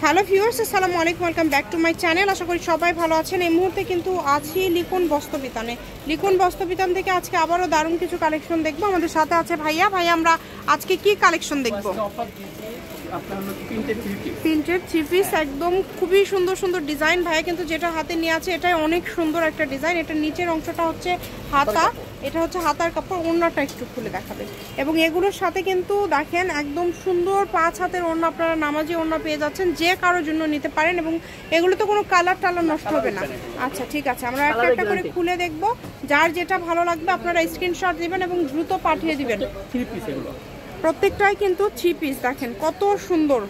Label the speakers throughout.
Speaker 1: Hello viewers, আসসালামু আলাইকুম, welcome back to my channel. আশা করি সবাই ভালো আছেন। এই মুহূর্তে কিন্তু আছি লিখন বস্ত্রবিতানে। লিখন বস্ত্রবিতান থেকে আজকে আবারও দারুণ কিছু কালেকশন দেখবো। আমাদের সাথে আছে ভাইয়া। আমরা আজকে কি কালেকশন দেখবো? প্রিন্টেড থ্রি পিস, একদম খুবই সুন্দর সুন্দর ডিজাইন। ভাইয়া কিন্তু যেটা হাতে নিয়ে আছে এটাই অনেক সুন্দর একটা ডিজাইন। এটার নিচের অংশটা হচ্ছে হাতা, এটা হচ্ছে হাতার কাপড়। ওড়নাটা একটু খুলে দেখাবে। এবং এগুলোর সাথে কিন্তু দেখেন একদম সুন্দর 5 হাতের ওড়না, আপনারা নামাজি ওড়না পেয়ে যাচ্ছেন। যে কারোর জন্য নিতে পারেন এবং এগুলো তো কোনো কালার টালার নষ্ট হবে না। আচ্ছা ঠিক আছে, আমরা একটা একটা করে খুলে দেখবো। যার যেটা ভালো লাগবে আপনারা স্ক্রিনশট দিবেন এবং দ্রুত পাঠিয়ে দিবেন। প্রত্যেকটাই কিন্তু 3 পিস, দেখেন কত সুন্দর।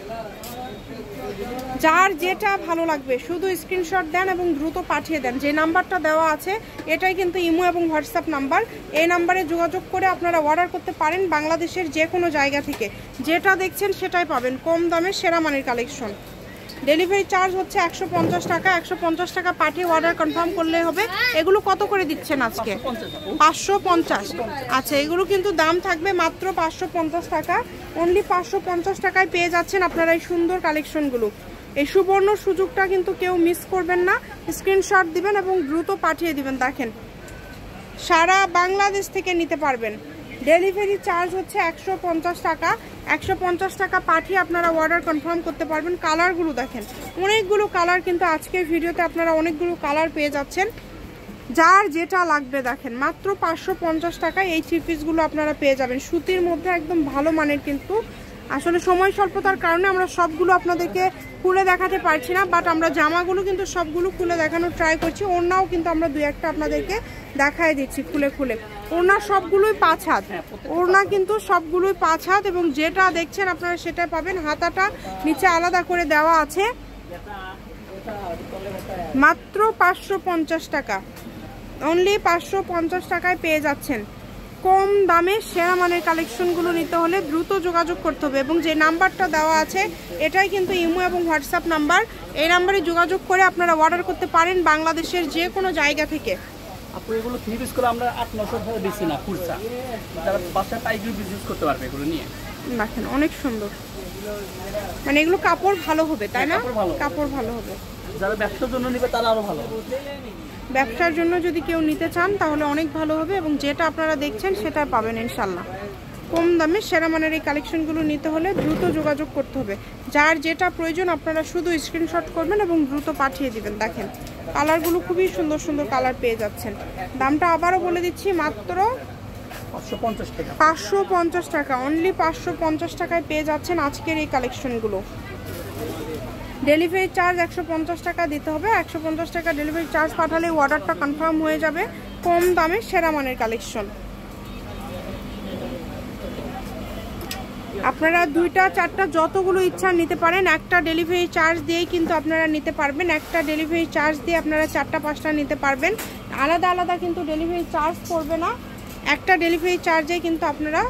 Speaker 1: যার যেটা ভালো লাগবে শুধু স্ক্রিনশট দেন এবং দ্রুত পাঠিয়ে দেন। যে নাম্বারটা দেওয়া আছে এটাই কিন্তু ইমো এবং হোয়াটসঅ্যাপ নাম্বার। এই নাম্বারে যোগাযোগ করে আপনারা অর্ডার করতে পারেন বাংলাদেশের যে কোনো জায়গা থেকে। যেটা দেখছেন সেটাই পাবেন, কম দামে সেরা মানের কালেকশন। ডেলিভারি চার্জ হচ্ছে 150 টাকা। 150 টাকা পাঠিয়ে অর্ডার কনফার্ম করলে হবে। এগুলো কত করে দিচ্ছেন আজকে? 550। আচ্ছা, এগুলো কিন্তু দাম থাকবে মাত্র 550 টাকা। অনলি 550 টাকায় পেয়ে যাচ্ছেন আপনারা এই সুন্দর কালেকশনগুলো। এই সুবর্ণ সুযোগটা কিন্তু কেউ মিস করবেন না। স্ক্রিনশট দিবেন এবং দ্রুত পাঠিয়ে দিবেন। দেখেন সারা বাংলাদেশ থেকে নিতে পারবেন। ডেলিভারি চার্জ হচ্ছে 150 টাকা। 150 টাকা পাঠিয়ে আপনারা অর্ডার কনফার্ম করতে পারবেন। কালারগুলো দেখেন, অনেকগুলো কালার কিন্তু আজকের ভিডিওতে আপনারা অনেকগুলো কালার পেয়ে যাচ্ছেন। যার যেটা লাগবে দেখেন মাত্র 550 টাকায় এই থ্রি পিসগুলো আপনারা পেয়ে যাবেন। সুতির মধ্যে একদম ভালো মানের। কিন্তু আসলে সময় স্বল্পতার কারণে আমরা সবগুলো আপনাদেরকে খুলে দেখাতে পারছি না, বাট আমরা জামাগুলো কিন্তু সবগুলো খুলে দেখানোর ট্রাই করছি। ওড়নাও কিন্তু আমরা দুই একটা আপনাদেরকে দেখাই দিচ্ছি খুলে খুলে। ওড়না সবগুলোই 5 হাত, ওড়না কিন্তু সবগুলোই 5 হাত এবং যেটা দেখছেন আপনারা সেটাই পাবেন। হাতাটা নিচে আলাদা করে দেওয়া আছে। মাত্র 550 টাকা, অনলি 550 টাকায় পেয়ে যাচ্ছেন। কম দামে সেরা মানের কালেকশনগুলো নিতে হলে দ্রুত যোগাযোগ করতে হবে এবং যে নাম্বারটা দেওয়া আছে এটাই কিন্তু ইমো এবং হোয়াটসঅ্যাপ নাম্বার। এই নাম্বারে যোগাযোগ করে আপনারা অর্ডার করতে পারেন বাংলাদেশের যে কোনো জায়গা থেকে।
Speaker 2: আপু এগুলো থ্রি পিস করে আমরা 800-900 টাকা বেশি না খুচরা, যারা বাচ্চা পাইকারি বিজনেস করতে পারবে এগুলো নিয়ে।
Speaker 1: দেখেন অনেক সুন্দর, মানে এগুলো কাপড় ভালো হবে তাই না? কাপড় ভালো হবে।
Speaker 2: যারা ব্যবসার জন্য নেবে তারা আরো ভালো।
Speaker 1: ব্যবসার জন্য যদি কেউ নিতে চান তাহলে অনেক ভালো হবে এবং যেটা আপনারা দেখছেন সেটা পাবেন ইনশাল্লাহ। কম দামে সেরা মানের এই কালেকশনগুলো নিতে হলে দ্রুত যোগাযোগ করতে হবে। যার যেটা প্রয়োজন আপনারা শুধু স্ক্রিনশট করবেন এবং দ্রুত পাঠিয়ে দিবেন। দেখেন কালারগুলো খুবই সুন্দর সুন্দর কালার পেয়ে যাচ্ছেন। দামটা আবারও বলে দিচ্ছি, মাত্র 550 টাকা। অনলি 550 টাকায় পেয়ে যাচ্ছেন আজকের এই কালেকশনগুলো। ডেলিভারি চার্জ 150 টাকা দিতে হবে। 150 টাকা ডেলিভারি চার্জ পাঠালে অর্ডারটা কনফার্ম হয়ে যাবে। কম দামে সেরা মানের কালেকশন। আপনারা 2টা 4টা যতগুলো ইচ্ছা নিতে পারেন। একটা ডেলিভারি চার্জ দিয়েই কিন্তু আপনারা নিতে পারবেন। একটা ডেলিভারি চার্জ দিয়ে আপনারা 4টা 5টা নিতে পারবেন। আলাদা আলাদা কিন্তু ডেলিভারি চার্জ পড়বে না। একটা ডেলিভারি চার্জে কিন্তু আপনারা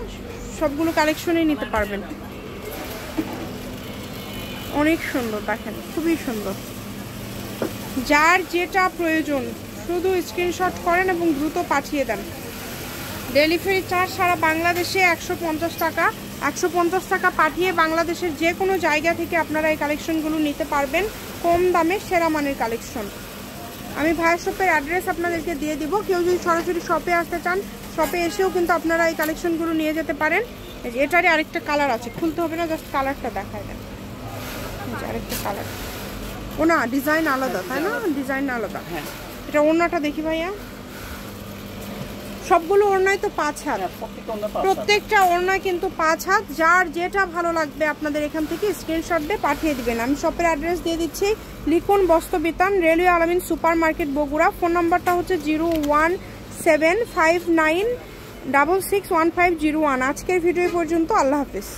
Speaker 1: সবগুলো কালেকশনই নিতে পারবেন। অনেক সুন্দর, দেখেন খুবই সুন্দর। যার যেটা প্রয়োজন শুধু স্ক্রিনশট করেন এবং দ্রুত পাঠিয়ে দেন। ডেলিভারি চার্জ সারা বাংলাদেশে 150 টাকা। 150 টাকা পাঠিয়ে বাংলাদেশের যে কোনো জায়গা থেকে আপনারা এই কালেকশনগুলো নিতে পারবেন। কম দামে সেরা মানের কালেকশন। আমি ভাইয়া শপের অ্যাড্রেস আপনাদেরকে দিয়ে দিব। কেউ যদি সরাসরি শপে আসতে চান শপে এসেও কিন্তু আপনারা এই কালেকশনগুলো নিয়ে যেতে পারেন। এটারই আরেকটা কালার আছে, খুলতে হবে না, জাস্ট কালারটা দেখায় দেন। আরেকটা কালার, ও না ডিজাইন আলাদা তাই না? ডিজাইন আলাদা। হ্যাঁ, এটা ওড়নাটা দেখি ভাইয়া। সবগুলো ওড়নায় তো 5 হাত, প্রত্যেকটা ওড়নায় কিন্তু 5 হাত। যার যেটা ভালো লাগবে আপনাদের এখান থেকে স্ক্রিনশট দিয়ে পাঠিয়ে দিবেন। আমি শপের অ্যাড্রেস দিয়ে দিচ্ছি, লিখন বস্ত্রবিতান, রেলওয়ে আলামিন সুপার মার্কেট বগুড়া। ফোন নাম্বারটা হচ্ছে 01759661501। আজকের ভিডিও পর্যন্ত, আল্লাহ হাফিজ।